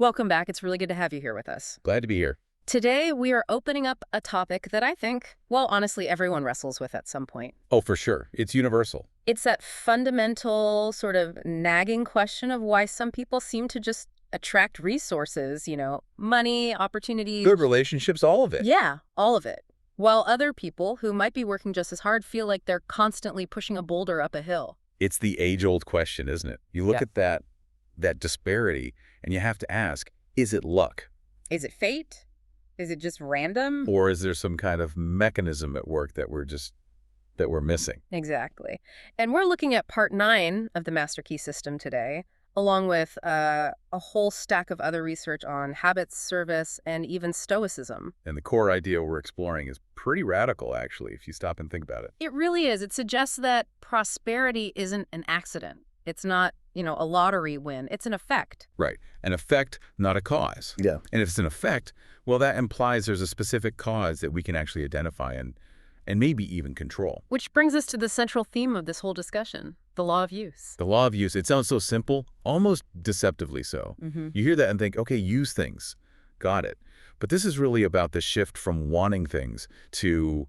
Welcome back. It's really good to have you here with us. Glad to be here. Today, we are opening up a topic that I think, well, honestly, everyone wrestles with at some point. Oh, for sure. It's universal. It's that fundamental, sort of nagging question of why some people seem to just attract resources, money, opportunities. Good relationships, all of it. Yeah, all of it. While other people who might be working just as hard feel like they're constantly pushing a boulder up a hill. It's the age-old question, isn't it? You look at that disparity, and you have to ask, is it luck? Is it fate? Is it just random? Or is there some kind of mechanism at work that we're missing? Exactly. And we're looking at part 9 of the Master Key System today, along with a whole stack of other research on habits, service, and even stoicism. And the core idea we're exploring is pretty radical, actually, if you stop and think about it. It really is. It suggests that prosperity isn't an accident. It's not, a lottery win. It's an effect. Right. An effect, not a cause. Yeah. And if it's an effect, well, that implies there's a specific cause that we can actually identify and maybe even control. Which brings us to the central theme of this whole discussion, the law of use. The law of use, it sounds so simple, almost deceptively so. You hear that and think, okay, use things. Got it. But this is really about the shift from wanting things to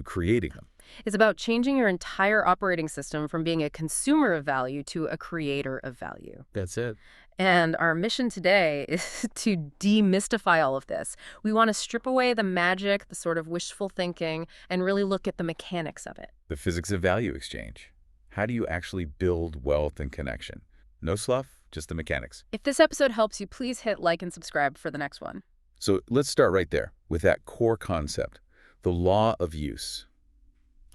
creating them. It's about changing your entire operating system from being a consumer of value to a creator of value. That's it. And our mission today is to demystify all of this. We want to strip away the magic, the sort of wishful thinking, and really look at the mechanics of it. The physics of value exchange. How do you actually build wealth and connection? No slough, just the mechanics. If this episode helps you, please hit like and subscribe for the next one. So let's start right there with that core concept, the law of use.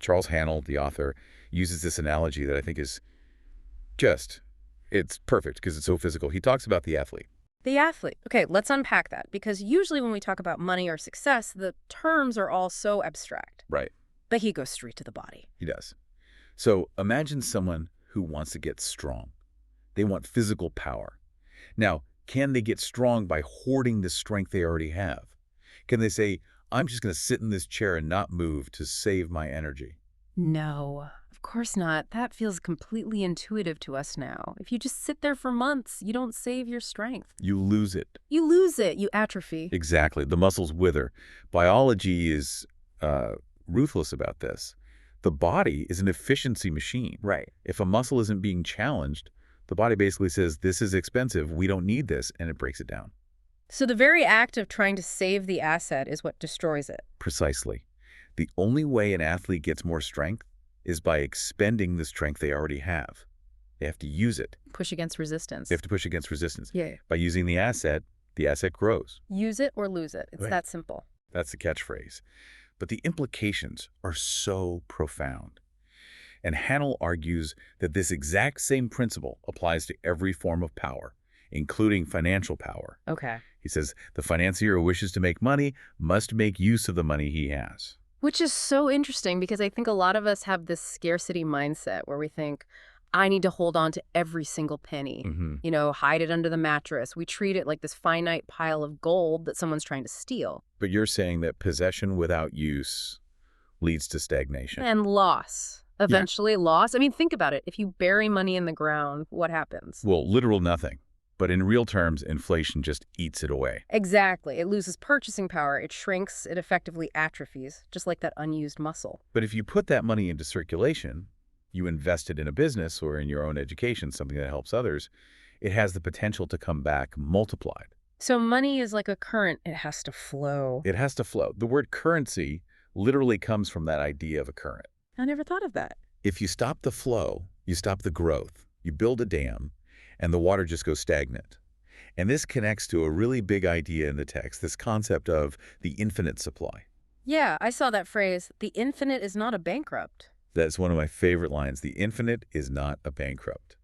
Charles Haanel, the author, uses this analogy that I think is it's perfect because it's so physical. He talks about the athlete. The athlete. Okay, let's unpack that, because usually when we talk about money or success, the terms are all so abstract. Right. But he goes straight to the body. He does. So imagine someone who wants to get strong. They want physical power. Now, can they get strong by hoarding the strength they already have? Can they say, I'm just going to sit in this chair and not move to save my energy? No, of course not. That feels completely intuitive to us now. If you just sit there for months, you don't save your strength. You lose it. You lose it. You atrophy. Exactly. The muscles wither. Biology is ruthless about this. The body is an efficiency machine. Right. If a muscle isn't being challenged, the body basically says, this is expensive, we don't need this, and it breaks it down. So the very act of trying to save the asset is what destroys it. Precisely. The only way an athlete gets more strength is by expending the strength they already have. They have to use it. Push against resistance. They have to push against resistance. Yeah. By using the asset grows. Use it or lose it. It's Right. that simple. That's the catchphrase. But the implications are so profound. And Haanel argues that this exact same principle applies to every form of power, including financial power. Okay. He says the financier who wishes to make money must make use of the money he has. Which is so interesting, because I think a lot of us have this scarcity mindset where we think, I need to hold on to every single penny, hide it under the mattress. We treat it like this finite pile of gold that someone's trying to steal. But you're saying that possession without use leads to stagnation. And loss. Eventually loss. I mean, think about it. If you bury money in the ground, what happens? Well, literal nothing. But in real terms, inflation just eats it away. Exactly. It loses purchasing power. It shrinks. It effectively atrophies, just like that unused muscle. But if you put that money into circulation, you invest it in a business or in your own education, something that helps others, it has the potential to come back multiplied. So money is like a current. It has to flow. It has to flow. The word currency literally comes from that idea of a current. I never thought of that. If you stop the flow, you stop the growth. You build a dam, and the water just goes stagnant. And this connects to a really big idea in the text, this concept of the infinite supply. Yeah, I saw that phrase. The infinite is not a bankrupt. That's one of my favorite lines. The infinite is not a bankrupt.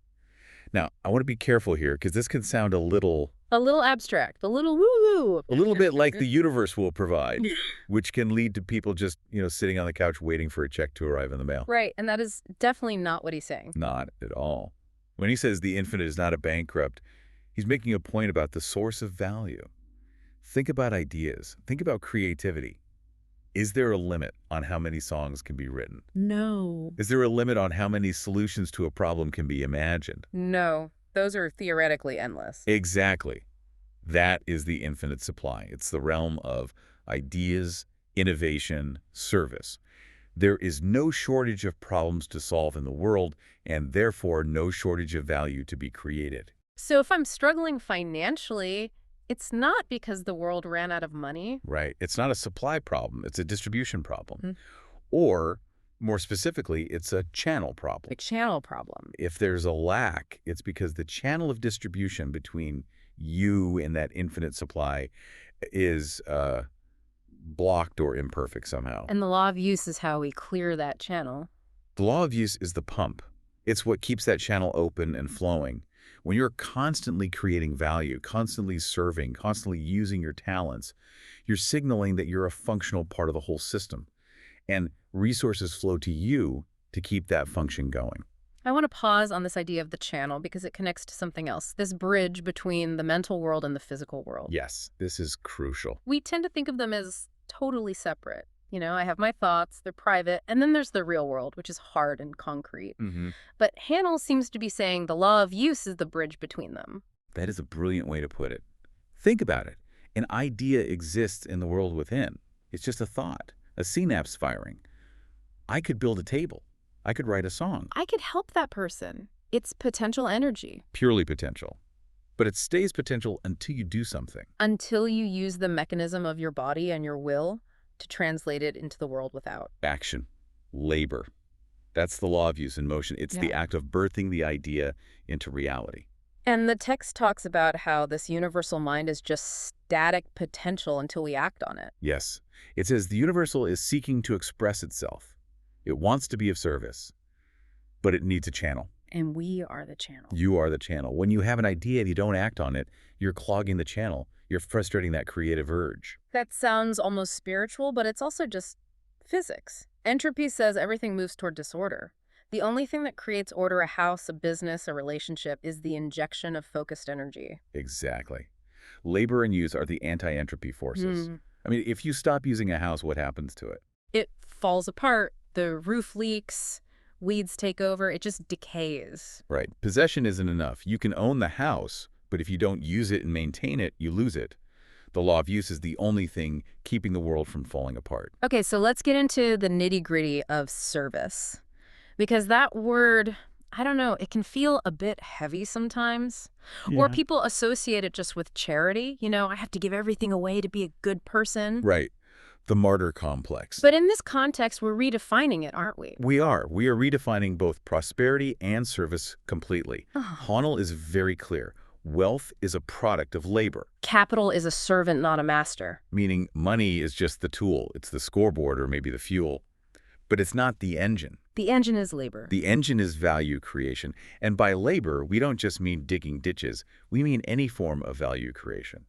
Now, I want to be careful here because this can sound a little abstract, a little woo-woo. a little bit like the universe will provide, which can lead to people just, sitting on the couch waiting for a check to arrive in the mail. Right, and that is definitely not what he's saying. Not at all. When he says the infinite is not a bankrupt, he's making a point about the source of value. Think about ideas. Think about creativity. Is there a limit on how many songs can be written? No. Is there a limit on how many solutions to a problem can be imagined? No. Those are theoretically endless. Exactly. That is the infinite supply. It's the realm of ideas, innovation, service. There is no shortage of problems to solve in the world, and therefore no shortage of value to be created. So if I'm struggling financially, it's not because the world ran out of money. Right? It's not a supply problem, it's a distribution problem. Mm. Or, more specifically, it's a channel problem. A channel problem. If there's a lack, it's because the channel of distribution between you and that infinite supply is blocked or imperfect somehow. And the law of use is how we clear that channel. The law of use is the pump. It's what keeps that channel open and flowing. When you're constantly creating value, constantly serving, constantly using your talents, you're signaling that you're a functional part of the whole system. And resources flow to you to keep that function going. I want to pause on this idea of the channel because it connects to something else, this bridge between the mental world and the physical world. Yes, this is crucial. We tend to think of them as totally separate. You know, I have my thoughts, they're private, and then there's the real world, which is hard and concrete. But Hanel seems to be saying the law of use is the bridge between them. That is a brilliant way to put it. Think about it. An idea exists in the world within. It's just a thought, a synapse firing. I could build a table. I could write a song. I could help that person. It's potential energy. Purely potential. But it stays potential until you do something. Until you use the mechanism of your body and your will to translate it into the world without. Action. Labor. That's the law of use in motion. It's the act of birthing the idea into reality. And the text talks about how this universal mind is just static potential until we act on it. Yes. It says the universal is seeking to express itself. It wants to be of service, but it needs a channel. And we are the channel. You are the channel. When you have an idea and you don't act on it, you're clogging the channel. You're frustrating that creative urge. That sounds almost spiritual, but it's also just physics. Entropy says everything moves toward disorder. The only thing that creates order, a house, a business, a relationship, is the injection of focused energy. Exactly. Labor and use are the anti-entropy forces. I mean, if you stop using a house, what happens to it? It falls apart. The roof leaks. Weeds take over. It just decays. Right. Possession isn't enough. You can own the house, but if you don't use it and maintain it, you lose it. The law of use is the only thing keeping the world from falling apart. Okay, so let's get into the nitty-gritty of service. Because that word, I don't know, it can feel a bit heavy sometimes. Or people associate it just with charity. You know, I have to give everything away to be a good person. Right. The martyr complex. But in this context, we're redefining it, aren't we? We are. We are redefining both prosperity and service completely. Hanel is very clear. Wealth is a product of labor. Capital is a servant, not a master. Meaning money is just the tool. It's the scoreboard or maybe the fuel. But it's not the engine. The engine is labor. The engine is value creation. And by labor, we don't just mean digging ditches. We mean any form of value creation.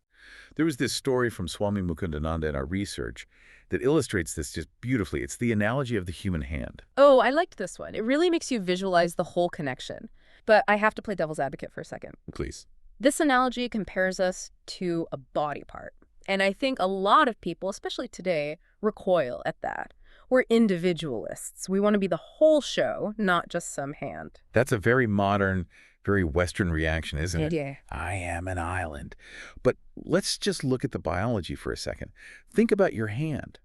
There was this story from Swami Mukundananda in our research that illustrates this just beautifully. It's the analogy of the human hand. Oh, I liked this one. It really makes you visualize the whole connection. But I have to play devil's advocate for a second. Please. This analogy compares us to a body part. And I think a lot of people, especially today, recoil at that. We're individualists. We want to be the whole show, not just some hand. That's a very modern, very Western reaction, isn't it? Yeah. I am an island. But let's just look at the biology for a second. Think about your hand.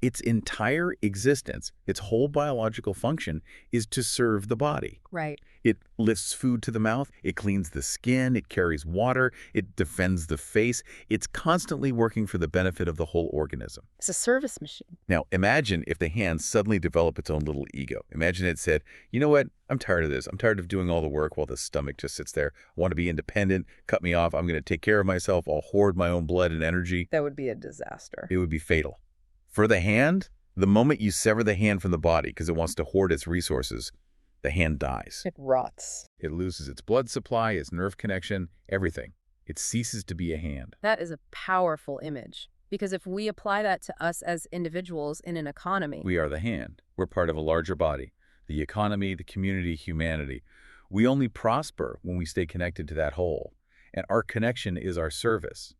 Its entire existence, its whole biological function, is to serve the body. Right. It lifts food to the mouth, it cleans the skin, it carries water, it defends the face. It's constantly working for the benefit of the whole organism. It's a service machine. Now, imagine if the hand suddenly developed its own little ego. Imagine it said, you know what? I'm tired of this. I'm tired of doing all the work while the stomach just sits there. I want to be independent. Cut me off. I'm going to take care of myself. I'll hoard my own blood and energy. That would be a disaster. It would be fatal. For the hand, the moment you sever the hand from the body because it wants to hoard its resources, the hand dies. It rots. It loses its blood supply, its nerve connection, everything. It ceases to be a hand. That is a powerful image. Because if we apply that to us as individuals in an economy... We are the hand. We're part of a larger body. The economy, the community, humanity. We only prosper when we stay connected to that whole. And our connection is our service.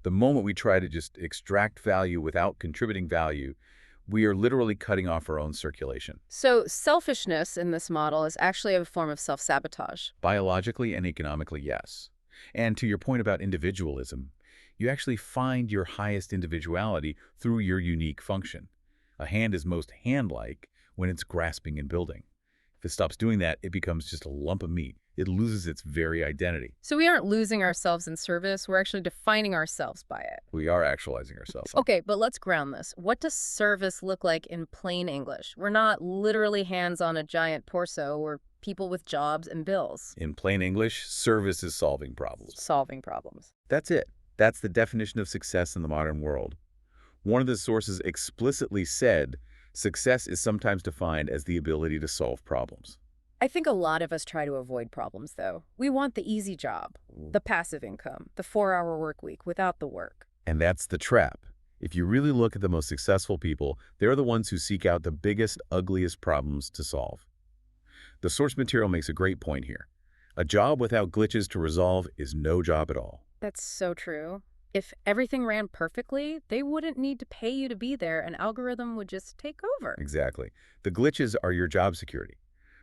The moment we try to just extract value without contributing value, we are literally cutting off our own circulation. So selfishness in this model is actually a form of self-sabotage. Biologically and economically, yes. And to your point about individualism, you actually find your highest individuality through your unique function. A hand is most hand-like when it's grasping and building. If it stops doing that, it becomes just a lump of meat. It loses its very identity. So we aren't losing ourselves in service, we're actually defining ourselves by it. We are actualizing ourselves. Okay, but let's ground this. What does service look like in plain English? We're not literally hands on a giant torso, we're people with jobs and bills. In plain English, service is solving problems. Solving problems. That's it. That's the definition of success in the modern world. One of the sources explicitly said, success is sometimes defined as the ability to solve problems. I think a lot of us try to avoid problems, though. We want the easy job, the passive income, the 4-hour work week without the work. And that's the trap. If you really look at the most successful people, they're the ones who seek out the biggest, ugliest problems to solve. The source material makes a great point here. A job without glitches to resolve is no job at all. That's so true. If everything ran perfectly, they wouldn't need to pay you to be there. An algorithm would just take over. Exactly. The glitches are your job security.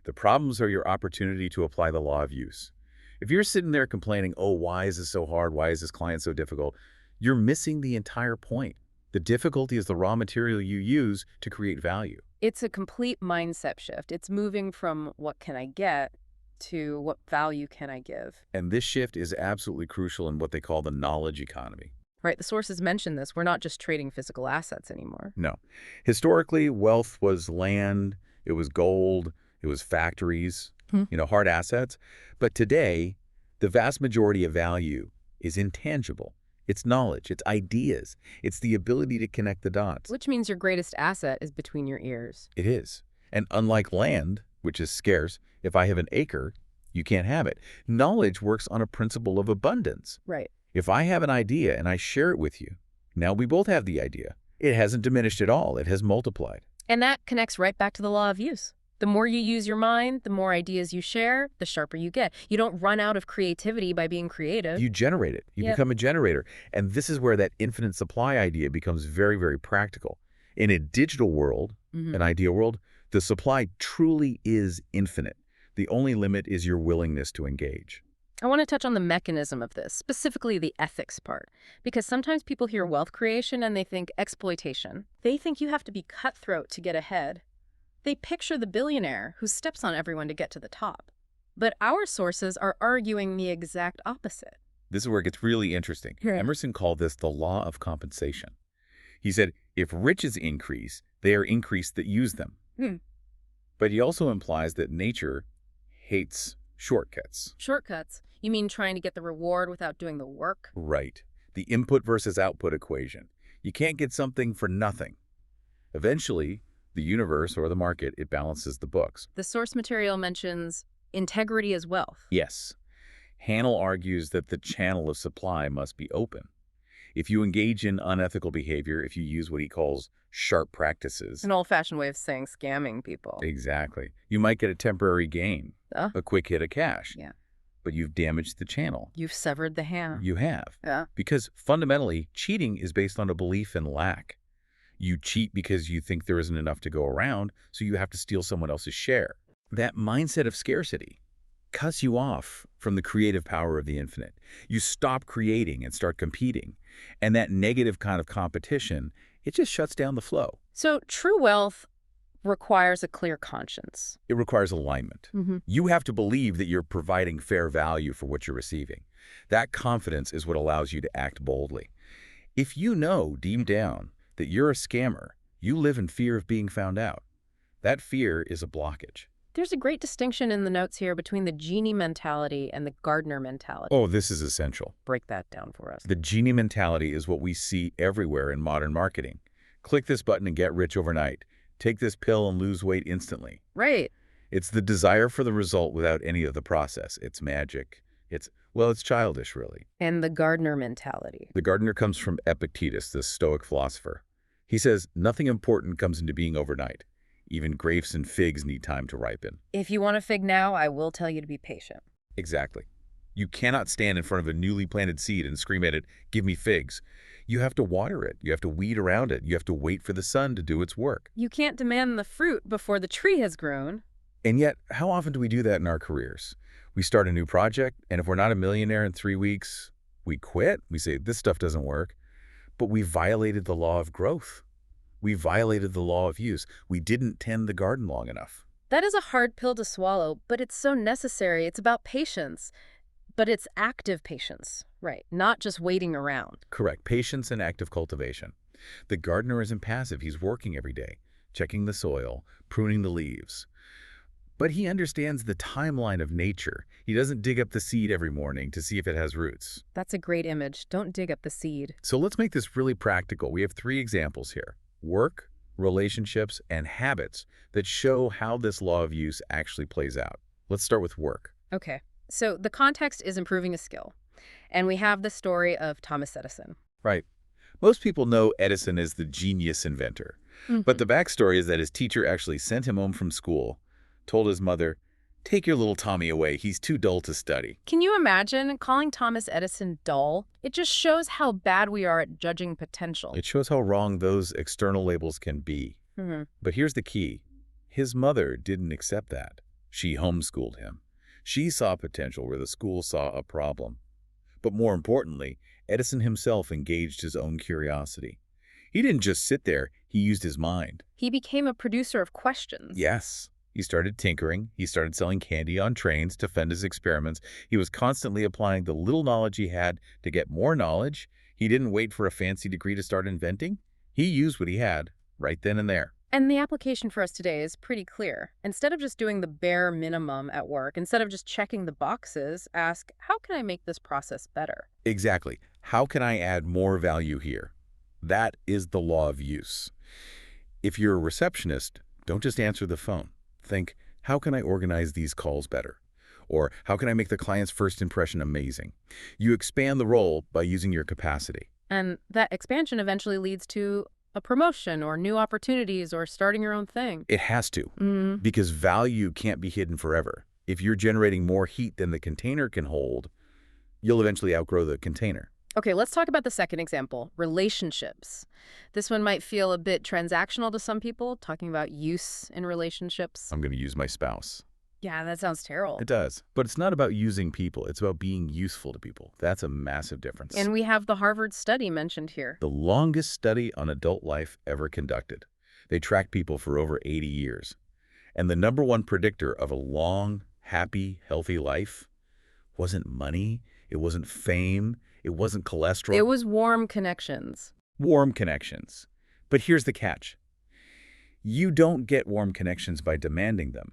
The problems are your opportunity to apply the law of use. If you're sitting there complaining, oh, why is this so hard? Why is this client so difficult? You're missing the entire point. The difficulty is the raw material you use to create value. It's a complete mindset shift. It's moving from what can I get to what value can I give. And this shift is absolutely crucial in what they call the knowledge economy. Right, the sources mention this. We're not just trading physical assets anymore. No. Historically, wealth was land, it was gold, it was factories, hard assets. But today, the vast majority of value is intangible. It's knowledge, it's ideas, it's the ability to connect the dots. Which means your greatest asset is between your ears. It is. And unlike land, which is scarce, if I have an acre, you can't have it. Knowledge works on a principle of abundance. Right. If I have an idea and I share it with you, now we both have the idea. It hasn't diminished at all. It has multiplied. And that connects right back to the law of use. The more you use your mind, the more ideas you share, the sharper you get. You don't run out of creativity by being creative. You generate it. You become a generator. And this is where that infinite supply idea becomes very, very practical. In a digital world, an ideal world, the supply truly is infinite. The only limit is your willingness to engage. I want to touch on the mechanism of this, specifically the ethics part, because sometimes people hear wealth creation and they think exploitation. They think you have to be cutthroat to get ahead. They picture the billionaire who steps on everyone to get to the top. But our sources are arguing the exact opposite. This is where it gets really interesting. Right. Emerson called this the law of compensation. He said, if riches increase, they are increased that use them. But he also implies that nature hates shortcuts. Shortcuts? You mean trying to get the reward without doing the work? Right. The input versus output equation. You can't get something for nothing. Eventually, the universe or the market, it balances the books. The source material mentions integrity as wealth. Yes. Hanel argues that the channel of supply must be open. If you engage in unethical behavior, if you use what he calls sharp practices. An old-fashioned way of saying scamming people. Exactly. You might get a temporary gain, a quick hit of cash. Yeah. But you've damaged the channel. You've severed the hand. You have. Yeah. Because fundamentally, cheating is based on a belief in lack. You cheat because you think there isn't enough to go around, so you have to steal someone else's share. That mindset of scarcity cuts you off from the creative power of the infinite. You stop creating and start competing. And that negative kind of competition, it just shuts down the flow. So true wealth requires a clear conscience. It requires alignment. You have to believe that you're providing fair value for what you're receiving. That confidence is what allows you to act boldly. If you know deep down that you're a scammer, you live in fear of being found out. That fear is a blockage. There's a great distinction in the notes here between the genie mentality and the gardener mentality. Oh, this is essential. Break that down for us. The genie mentality is what we see everywhere in modern marketing. Click this button and get rich overnight. Take this pill and lose weight instantly. Right. It's the desire for the result without any of the process. It's magic. It's childish, really. And the gardener mentality. The gardener comes from Epictetus, the Stoic philosopher. He says, nothing important comes into being overnight. Even grapes and figs need time to ripen. If you want a fig now, I will tell you to be patient. Exactly. You cannot stand in front of a newly planted seed and scream at it, give me figs. You have to water it. You have to weed around it. You have to wait for the sun to do its work. You can't demand the fruit before the tree has grown. And yet, how often do we do that in our careers? We start a new project, and if we're not a millionaire in 3 weeks, we quit. We say, this stuff doesn't work. But we violated the law of growth. We violated the law of use. We didn't tend the garden long enough. That is a hard pill to swallow, but it's so necessary. It's about patience, but it's active patience, right? Not just waiting around. Correct. Patience and active cultivation. The gardener isn't passive. He's working every day, checking the soil, pruning the leaves. But he understands the timeline of nature. He doesn't dig up the seed every morning to see if it has roots. That's a great image. Don't dig up the seed. So let's make this really practical. We have 3 examples here: work, relationships, and habits that show how this law of use actually plays out. Let's start with work. Okay. So the context is improving a skill. And we have the story of Thomas Edison. Right. Most people know Edison as the genius inventor. But the backstory is that his teacher actually sent him home from school, told his mother, "Take your little Tommy away. He's too dull to study." Can you imagine calling Thomas Edison dull? It just shows how bad we are at judging potential. It shows how wrong those external labels can be. But here's the key. His mother didn't accept that. She homeschooled him. She saw potential where the school saw a problem. But more importantly, Edison himself engaged his own curiosity. He didn't just sit there, he used his mind. He became a producer of questions. Yes. He started tinkering. He started selling candy on trains to fund his experiments. He was constantly applying the little knowledge he had to get more knowledge. He didn't wait for a fancy degree to start inventing. He used what he had right then and there. And the application for us today is pretty clear. Instead of just doing the bare minimum at work, instead of just checking the boxes, ask, how can I make this process better? Exactly. How can I add more value here? That is the law of use. If you're a receptionist, don't just answer the phone. Think, how can I organize these calls better? Or how can I make the client's first impression amazing? You expand the role by using your capacity. And that expansion eventually leads to a promotion or new opportunities or starting your own thing. It has to, because value can't be hidden forever. If you're generating more heat than the container can hold, you'll eventually outgrow the container. Okay, let's talk about the second example, relationships. This one might feel a bit transactional to some people, talking about use in relationships. I'm going to use my spouse. Yeah, that sounds terrible. It does. But it's not about using people. It's about being useful to people. That's a massive difference. And we have the Harvard study mentioned here. The longest study on adult life ever conducted. They tracked people for over 80 years. And the #1 predictor of a long, happy, healthy life wasn't money. It wasn't fame. It wasn't cholesterol. It was warm connections. Warm connections. But here's the catch. You don't get warm connections by demanding them.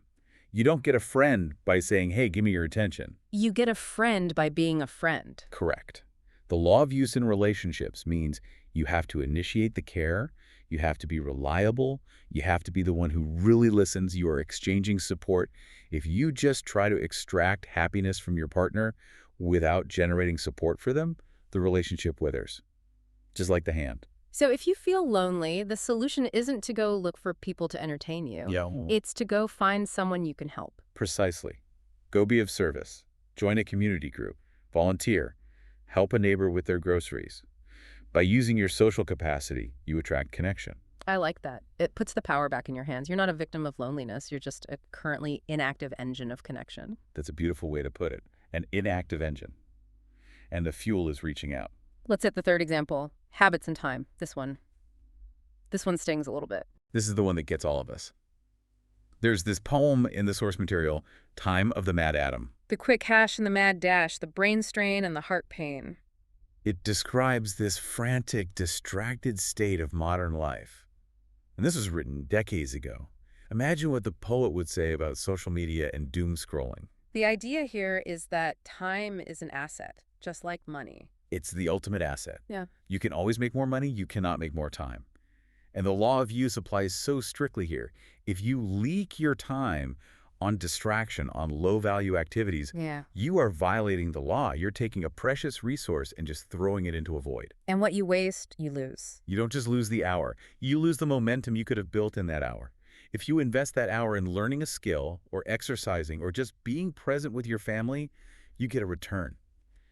You don't get a friend by saying, hey, give me your attention. You get a friend by being a friend. Correct. The law of use in relationships means you have to initiate the care, you have to be reliable, you have to be the one who really listens, you are exchanging support. If you just try to extract happiness from your partner without generating support for them, the relationship withers. Just like the hand. So if you feel lonely, the solution isn't to go look for people to entertain you. Yeah. It's to go find someone you can help. Precisely. Go be of service. Join a community group. Volunteer. Help a neighbor with their groceries. By using your social capacity, you attract connection. I like that. It puts the power back in your hands. You're not a victim of loneliness. You're just a currently inactive engine of connection. That's a beautiful way to put it. An inactive engine. And the fuel is reaching out. Let's hit the third example, habits and time. This one stings a little bit. This is the one that gets all of us. There's this poem in the source material, Time of the Mad Atom. The quick hash and the mad dash, the brain strain and the heart pain. It describes this frantic, distracted state of modern life. And this was written decades ago. Imagine what the poet would say about social media and doom scrolling. The idea here is that time is an asset, just like money. It's the ultimate asset. Yeah. You can always make more money, you cannot make more time. And the law of use applies so strictly here. If you leak your time on distraction, on low-value activities, you are violating the law. You're taking a precious resource and just throwing it into a void. And what you waste, you lose. You don't just lose the hour. You lose the momentum you could have built in that hour. If you invest that hour in learning a skill or exercising or just being present with your family, you get a return.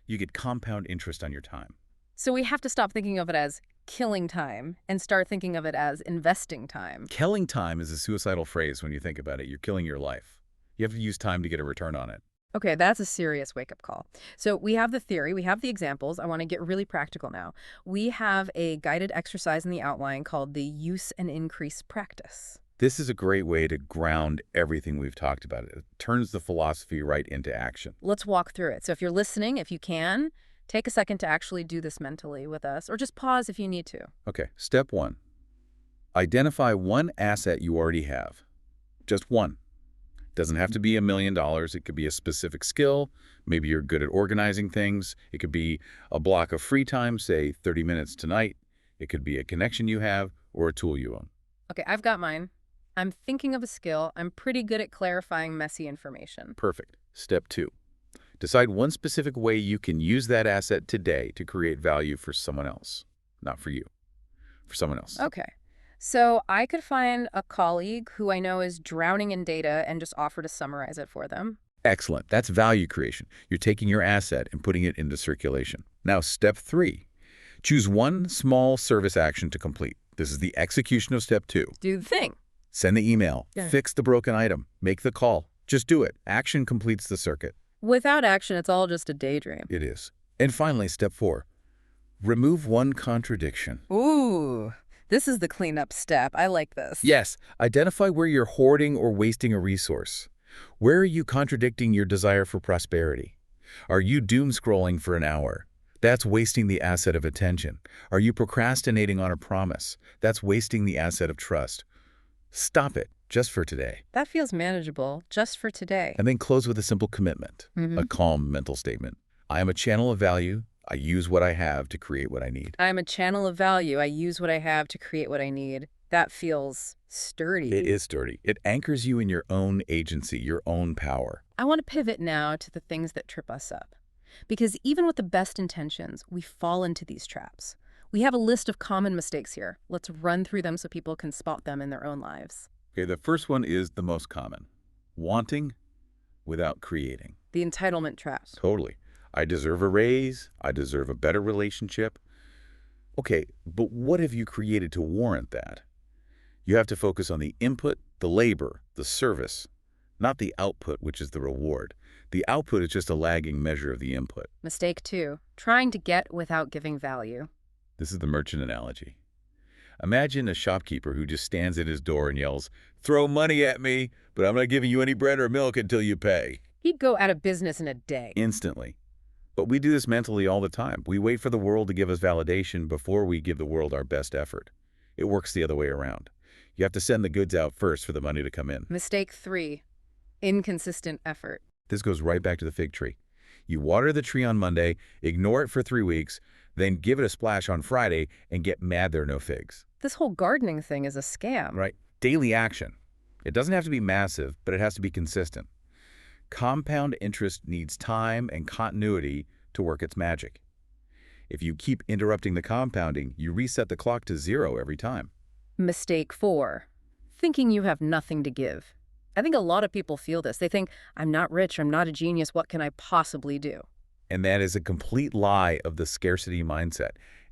You get compound interest on your time. So we have to stop thinking of it as killing time and start thinking of it as investing time. Killing time is a suicidal phrase when you think about it. You're killing your life. You have to use time to get a return on it. Okay, that's a serious wake-up call. So we have the theory, we have the examples. I want to get really practical now. We have a guided exercise in the outline called the use and increase practice. This is a great way to ground everything we've talked about. It turns the philosophy right into action. Let's walk through it. So if you're listening, if you can, take a second to actually do this mentally with us, or just pause if you need to. Okay, step one. Identify one asset you already have. Just one. Doesn't have to be $1 million. It could be a specific skill. Maybe you're good at organizing things. It could be a block of free time, say 30 minutes tonight. It could be a connection you have or a tool you own. Okay, I've got mine. I'm thinking of a skill. I'm pretty good at clarifying messy information. Perfect. Step two. Decide one specific way you can use that asset today to create value for someone else. Not for you, for someone else. Okay. So I could find a colleague who I know is drowning in data and just offer to summarize it for them. Excellent. That's value creation. You're taking your asset and putting it into circulation. Now, step three. Choose one small service action to complete. This is the execution of step two. Do the thing. Send the email. Yeah. Fix the broken item. Make the call. Just do it. Action completes the circuit. Without action, it's all just a daydream. It is. And finally, step four. Remove one contradiction. Ooh, this is the cleanup step. I like this. Yes, identify where you're hoarding or wasting a resource. Where are you contradicting your desire for prosperity? Are you doom scrolling for an hour? That's wasting the asset of attention. Are you procrastinating on a promise? That's wasting the asset of trust. Stop it, just for today. That feels manageable, just for today. And then close with a simple commitment, a calm mental statement. I am a channel of value. I use what I have to create what I need. I'm a channel of value. I use what I have to create what I need. That feels sturdy. It is sturdy. It anchors you in your own agency, your own power. I want to pivot now to the things that trip us up. Because even with the best intentions, we fall into these traps. We have a list of common mistakes here. Let's run through them so people can spot them in their own lives. Okay, the first one is the most common. Wanting without creating. The entitlement traps. Totally. I deserve a raise. I deserve a better relationship. Okay, but what have you created to warrant that? You have to focus on the input, the labor, the service, not the output, which is the reward. The output is just a lagging measure of the input. Mistake 2. Trying to get without giving value. This is the merchant analogy. Imagine a shopkeeper who just stands at his door and yells, "Throw money at me, but I'm not giving you any bread or milk until you pay." He'd go out of business in a day. Instantly. But we do this mentally all the time. We wait for the world to give us validation before we give the world our best effort. It works the other way around. You have to send the goods out first for the money to come in. Mistake 3. Inconsistent effort. This goes right back to the fig tree. You water the tree on Monday, ignore it for 3 weeks, then give it a splash on Friday and get mad there are no figs. This whole gardening thing is a scam. Right? Daily action. It doesn't have to be massive, but it has to be consistent. Compound interest needs time and continuity to work its magic. If you keep interrupting the compounding, you reset the clock to 0 every time. Mistake 4. Thinking you have nothing to give. I think a lot of people feel this. They think, I'm not rich, I'm not a genius, what can I possibly do? And that is a complete lie of the scarcity mindset.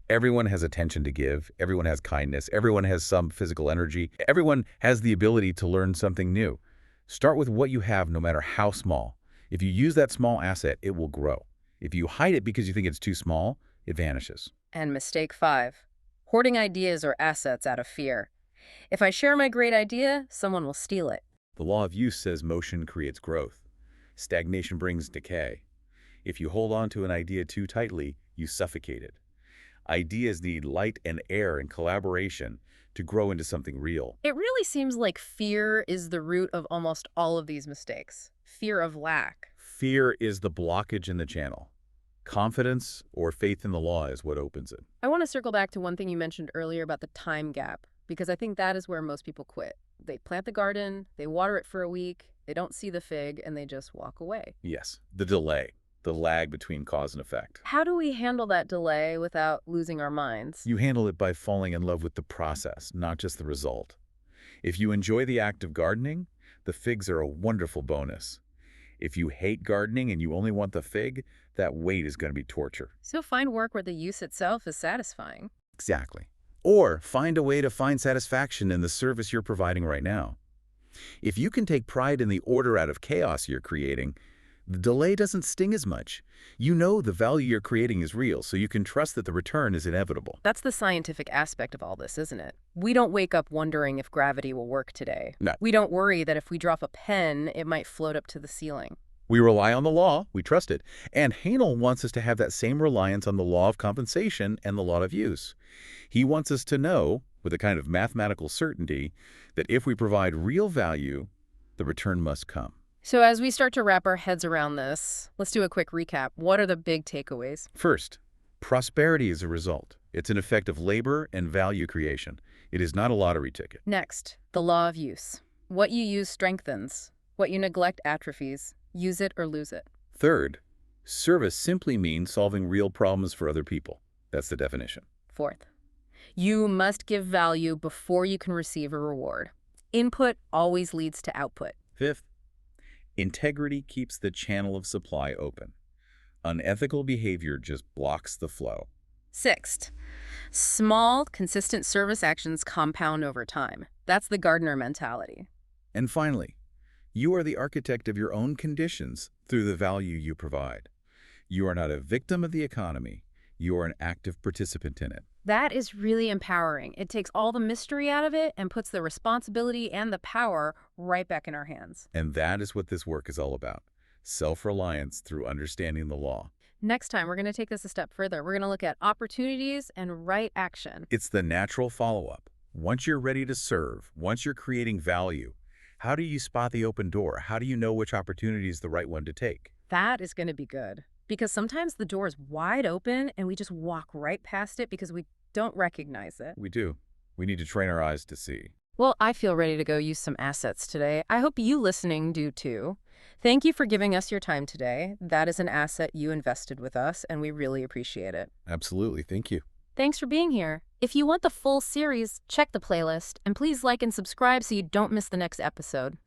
Everyone has attention to give. Everyone has kindness. Everyone has some physical energy. Everyone has the ability to learn something new. Start with what you have, no matter how small. If you use that small asset, it will grow. If you hide it because you think it's too small, it vanishes. And mistake 5. Hoarding ideas or assets out of fear. If I share my great idea, someone will steal it. The law of use says motion creates growth. Stagnation brings decay. If you hold on to an idea too tightly, you suffocate it. Ideas need light and air and collaboration to grow into something real. It really seems like fear is the root of almost all of these mistakes. Fear of lack. Fear is the blockage in the channel. Confidence or faith in the law is what opens it. I want to circle back to one thing you mentioned earlier about the time gap, because I think that is where most people quit. They plant the garden, they water it for a week, they don't see the fig, and they just walk away. Yes, the delay, the lag between cause and effect. How do we handle that delay without losing our minds? You handle it by falling in love with the process, not just the result. If you enjoy the act of gardening, the figs are a wonderful bonus. If you hate gardening and you only want the fig, that wait is going to be torture. So find work where the use itself is satisfying. Exactly. Or find a way to find satisfaction in the service you're providing right now. If you can take pride in the order out of chaos you're creating, The delay doesn't sting as much. You know the value you're creating is real, so you can trust that the return is inevitable. That's the scientific aspect of all this, isn't it? We don't wake up wondering if gravity will work today. No. We don't worry that if we drop a pen, it might float up to the ceiling. We rely on the law, we trust it, and Hanel wants us to have that same reliance on the law of compensation and the law of use. He wants us to know, with a kind of mathematical certainty, that if we provide real value, the return must come. So as we start to wrap our heads around this, let's do a quick recap. What are the big takeaways? First, prosperity is a result. It's an effect of labor and value creation. It is not a lottery ticket. Next, the law of use. What you use strengthens. What you neglect atrophies. Use it or lose it. Third, service simply means solving real problems for other people. That's the definition. Fourth, you must give value before you can receive a reward. Input always leads to output. Fifth, integrity keeps the channel of supply open. Unethical behavior just blocks the flow. Sixth, small, consistent service actions compound over time. That's the gardener mentality. And finally, you are the architect of your own conditions through the value you provide. You are not a victim of the economy. You are an active participant in it. That is really empowering. It takes all the mystery out of it and puts the responsibility and the power right back in our hands. And that is what this work is all about. Self-reliance through understanding the law. Next time, we're going to take this a step further. We're going to look at opportunities and right action. It's the natural follow-up. Once you're ready to serve, once you're creating value, how do you spot the open door? How do you know which opportunity is the right one to take? That is going to be good. Because sometimes the door is wide open and we just walk right past it because we don't recognize it. We do. We need to train our eyes to see. Well, I feel ready to go use some assets today. I hope you listening do too. Thank you for giving us your time today. That is an asset you invested with us, and we really appreciate it. Absolutely. Thank you. Thanks for being here. If you want the full series, check the playlist, and please like and subscribe so you don't miss the next episode.